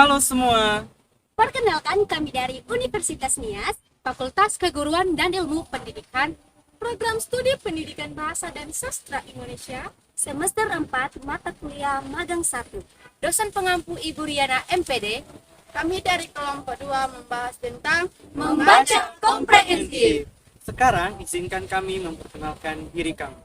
Halo semua. Perkenalkan, kami dari Universitas Nias, Fakultas Keguruan dan Ilmu Pendidikan, Program Studi Pendidikan Bahasa dan Sastra Indonesia, semester 4, mata kuliah magang 1. Dosen pengampu Ibu Riana MPD. Kami dari kelompok 2 membahas tentang Membaca komprehensif. Sekarang izinkan kami memperkenalkan diri kami.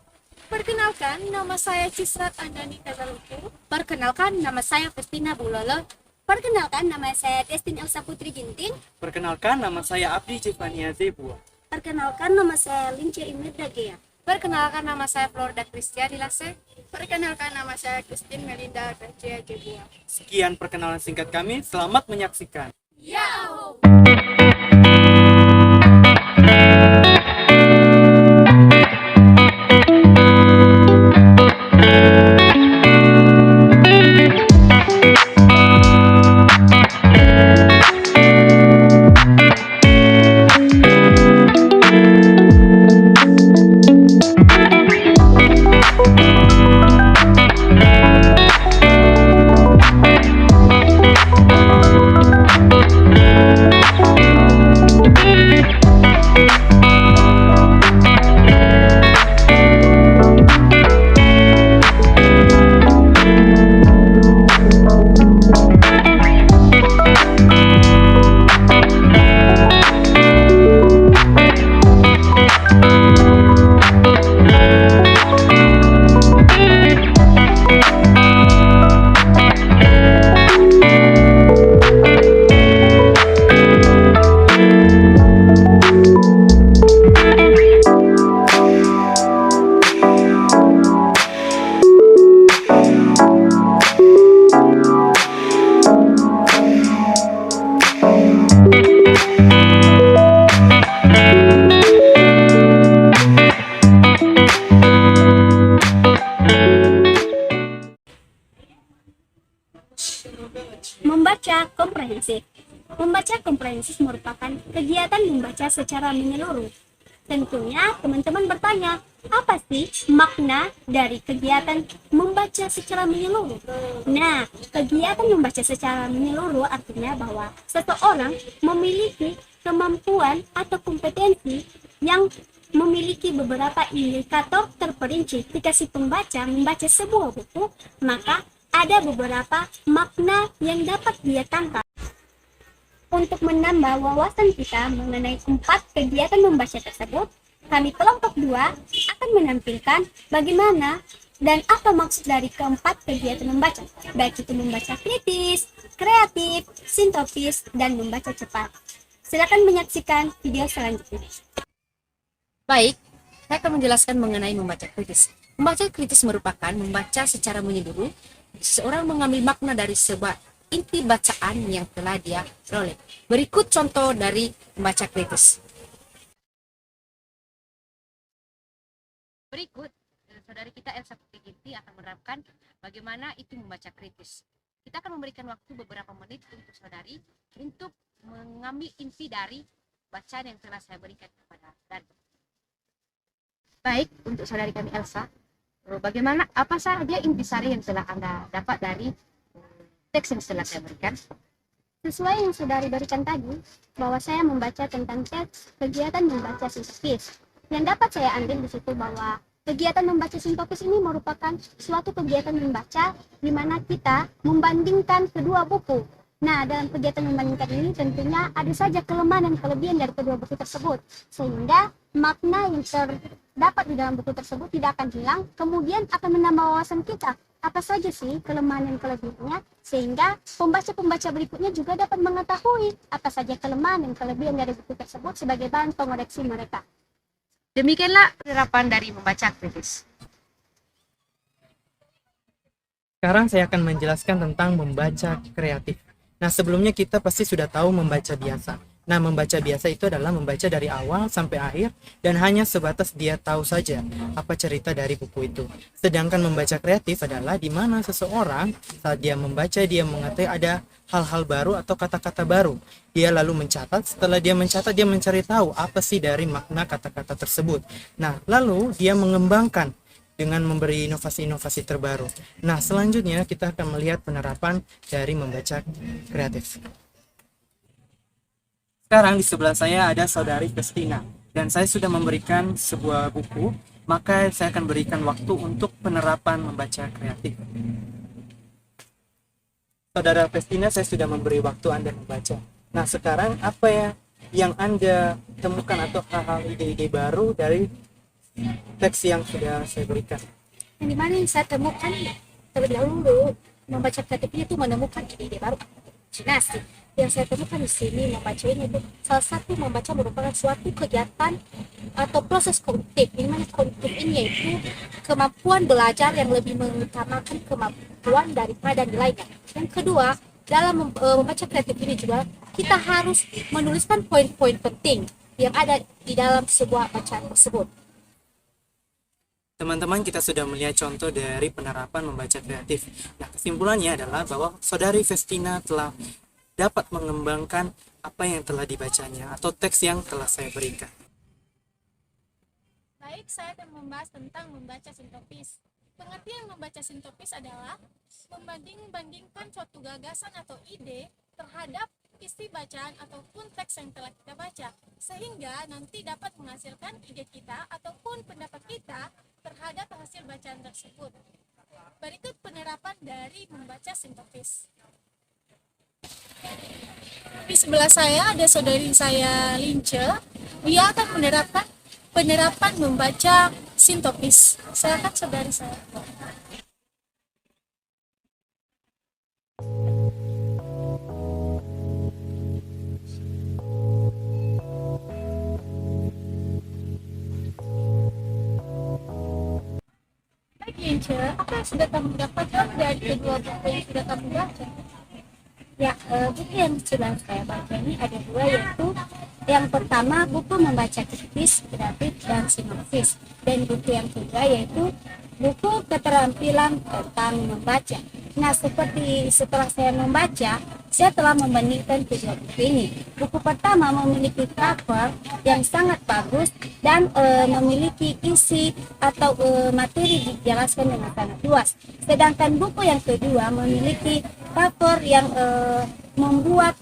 Perkenalkan, nama saya Cisrat Andani Kazaluku. Perkenalkan, nama saya Festina Bulolo. Perkenalkan, nama saya Destin Elsa Putri Ginting. Perkenalkan, nama saya Abdi Jevania Zebua. Perkenalkan, nama saya Lince Imelda Gea. Perkenalkan, nama saya Florda Kristia Dilase. Perkenalkan, nama saya Christine Melinda Garcia Jebua. Sekian perkenalan singkat kami, selamat menyaksikan. Yahoo! Membaca komprehensif. Membaca komprehensif merupakan kegiatan membaca secara menyeluruh. Tentunya teman-teman bertanya, apa sih makna dari kegiatan membaca secara menyeluruh? Nah, kegiatan membaca secara menyeluruh artinya bahwa seseorang memiliki kemampuan atau kompetensi yang memiliki beberapa indikator terperinci. Jika si pembaca membaca sebuah buku, maka ada beberapa makna yang dapat dia tangkap. Untuk menambah wawasan kita mengenai 4 kegiatan membaca tersebut, kami kelompok 2 akan menampilkan bagaimana dan apa maksud dari keempat kegiatan membaca, baik itu membaca kritis, kreatif, sintopis, dan membaca cepat. Silakan menyaksikan video selanjutnya. Baik, saya akan menjelaskan mengenai membaca kritis. Membaca kritis merupakan membaca secara menyeluruh. Seseorang mengambil makna dari sebuah inti bacaan yang telah dia peroleh. Berikut contoh dari membaca kritis. Berikut, saudari kita Elsa Putri Ginti akan menerapkan bagaimana itu membaca kritis. Kita akan memberikan waktu beberapa menit untuk saudari untuk mengambil inti dari bacaan yang telah saya berikan kepada saudari. Baik, untuk saudari kami Elsa, bagaimana apa saja intisari yang telah Anda dapat dari teks yang telah saya berikan? Sesuai yang saudari berikan tadi, bahwa saya membaca tentang teks kegiatan membaca sintopis. Yang dapat saya ambil di situ bahwa kegiatan membaca sintopis ini merupakan suatu kegiatan membaca di mana kita membandingkan kedua buku. Nah, dalam kegiatan membandingkan ini tentunya ada saja kelemahan dan kelebihan dari kedua buku tersebut, sehingga makna yang terdapat di dalam buku tersebut tidak akan hilang, kemudian akan menambah wawasan kita. Apa saja sih kelemahan dan kelebihannya, sehingga pembaca-pembaca berikutnya juga dapat mengetahui apa saja kelemahan dan kelebihan dari buku tersebut sebagai bahan pengoreksi mereka. Demikianlah penerapan dari membaca kritis. Sekarang saya akan menjelaskan tentang membaca kreatif. Nah, sebelumnya kita pasti sudah tahu membaca biasa. Nah, membaca biasa itu adalah membaca dari awal sampai akhir dan hanya sebatas dia tahu saja apa cerita dari buku itu. Sedangkan membaca kreatif adalah di mana seseorang saat dia membaca, dia mengetahui ada hal-hal baru atau kata-kata baru. Dia lalu mencatat, setelah dia mencatat dia mencari tahu apa sih dari makna kata-kata tersebut. Nah, lalu dia mengembangkan dengan memberi inovasi-inovasi terbaru. Nah, selanjutnya kita akan melihat penerapan dari membaca kreatif. Sekarang di sebelah saya ada saudari Christina, dan saya sudah memberikan sebuah buku, maka saya akan berikan waktu untuk penerapan membaca kreatif. Saudara Christina, saya sudah memberi waktu Anda membaca. Nah, sekarang apa ya yang Anda temukan atau hal-hal ide-ide baru dari teks yang sudah saya berikan? Yang dimana yang saya temukan terlebih dahulu membaca kreatif itu menemukan ide-ide baru, imajinasi. Yang saya temukan di sini membaca ini itu salah satu membaca merupakan suatu kegiatan atau proses kognitif, di mana kognitif ini yaitu kemampuan belajar yang lebih mengutamakan kemampuan daripada nilainya. Yang kedua, dalam membaca kreatif ini juga kita harus menuliskan poin-poin penting yang ada di dalam sebuah bacaan tersebut. Teman-teman, kita sudah melihat contoh dari penerapan membaca kreatif. Nah, kesimpulannya adalah bahwa saudari Vestina telah dapat mengembangkan apa yang telah dibacanya atau teks yang telah saya berikan. Baik, saya akan membahas tentang membaca sintopis. Pengertian membaca sintopis adalah membanding-bandingkan suatu gagasan atau ide terhadap isi bacaan ataupun teks yang telah kita baca, sehingga nanti dapat menghasilkan ide kita ataupun pendapat kita terhadap hasil bacaan tersebut. Berikut penerapan dari membaca sintopis. Di sebelah saya ada saudari saya Lince. Dia akan penerapan membaca sintopis. Saya akan saudari saya. Baik Lince, apa yang sudah kamu dapatkan dari kedua buku yang sudah kamu baca? Ya, buku yang sudah saya baca ini ada dua, yaitu yang pertama buku membaca kritis, kreatif, dan sinopsis, dan buku yang kedua yaitu buku keterampilan tentang membaca. Nah, seperti setelah saya membaca, saya telah membandingkan kedua buku ini. Buku pertama memiliki cover yang sangat bagus dan memiliki isi atau materi dijelaskan dengan sangat luas. Sedangkan buku yang kedua memiliki cover yang membuat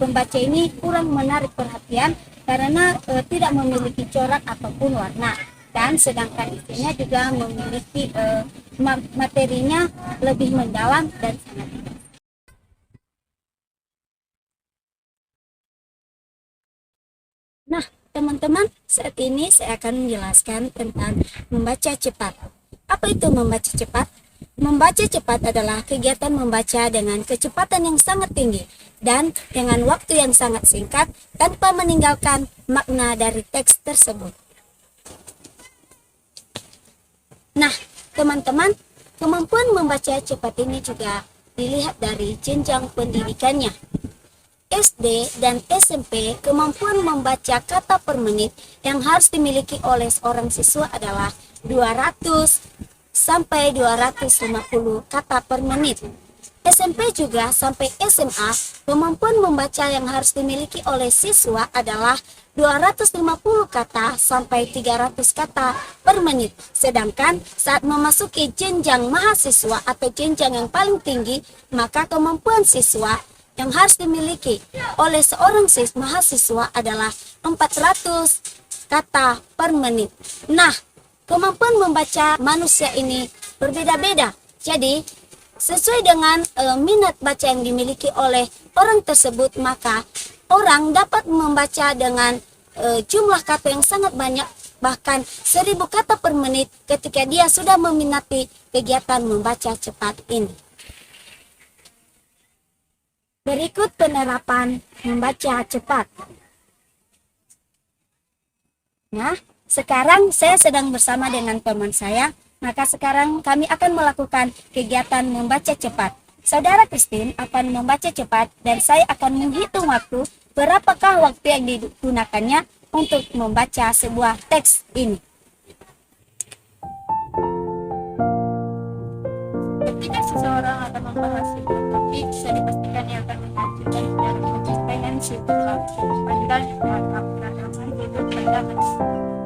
pembaca ini kurang menarik perhatian karena tidak memiliki corak ataupun warna. Dan sedangkan isinya juga memiliki materinya lebih mendalam dan sangat luas. Nah, teman-teman, saat ini saya akan menjelaskan tentang membaca cepat. Apa itu membaca cepat? Membaca cepat adalah kegiatan membaca dengan kecepatan yang sangat tinggi dan dengan waktu yang sangat singkat tanpa meninggalkan makna dari teks tersebut. Nah, teman-teman, kemampuan membaca cepat ini juga dilihat dari jenjang pendidikannya. SD dan SMP, kemampuan membaca kata per menit yang harus dimiliki oleh seorang siswa adalah 200 sampai 250 kata per menit. SMP juga sampai SMA, kemampuan membaca yang harus dimiliki oleh siswa adalah 250 kata sampai 300 kata per menit. Sedangkan saat memasuki jenjang mahasiswa atau jenjang yang paling tinggi, maka kemampuan siswa yang harus dimiliki oleh seorang mahasiswa adalah 400 kata per menit. Nah, kemampuan membaca manusia ini berbeda-beda. Jadi, sesuai dengan minat baca yang dimiliki oleh orang tersebut, maka orang dapat membaca dengan jumlah kata yang sangat banyak, bahkan 1000 kata per menit ketika dia sudah meminati kegiatan membaca cepat ini. Berikut penerapan membaca cepat. Nah, sekarang saya sedang bersama dengan teman saya, maka sekarang kami akan melakukan kegiatan membaca cepat. Saudara Christine akan membaca cepat dan saya akan menghitung waktu berapakah waktu yang digunakannya untuk membaca sebuah teks ini. Ketika seseorang akan membahas sebuah topik, bisa dipastikan yang akan mengajukan dan menyampaikan sebuah pandangan pengalaman pandangan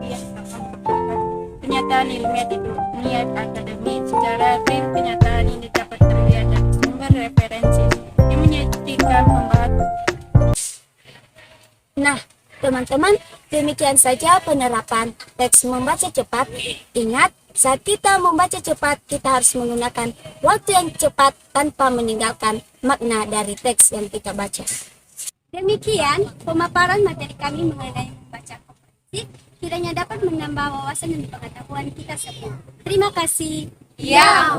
yang akan memberikan pernyataan pengetahuan ilmiah di dunia akademik. Secara real, kenyataan ini dapat terlihat dari sumber referensi yang menyetikan pembahasan. Nah, teman-teman, demikian saja penerapan teks membaca cepat. Ingat, saat kita membaca cepat, kita harus menggunakan waktu yang cepat tanpa meninggalkan makna dari teks yang kita baca. Demikian pemaparan materi kami mengenai membaca komprehensif, kiranya dapat menambah wawasan dan pengetahuan kita semua. Terima kasih. Ya.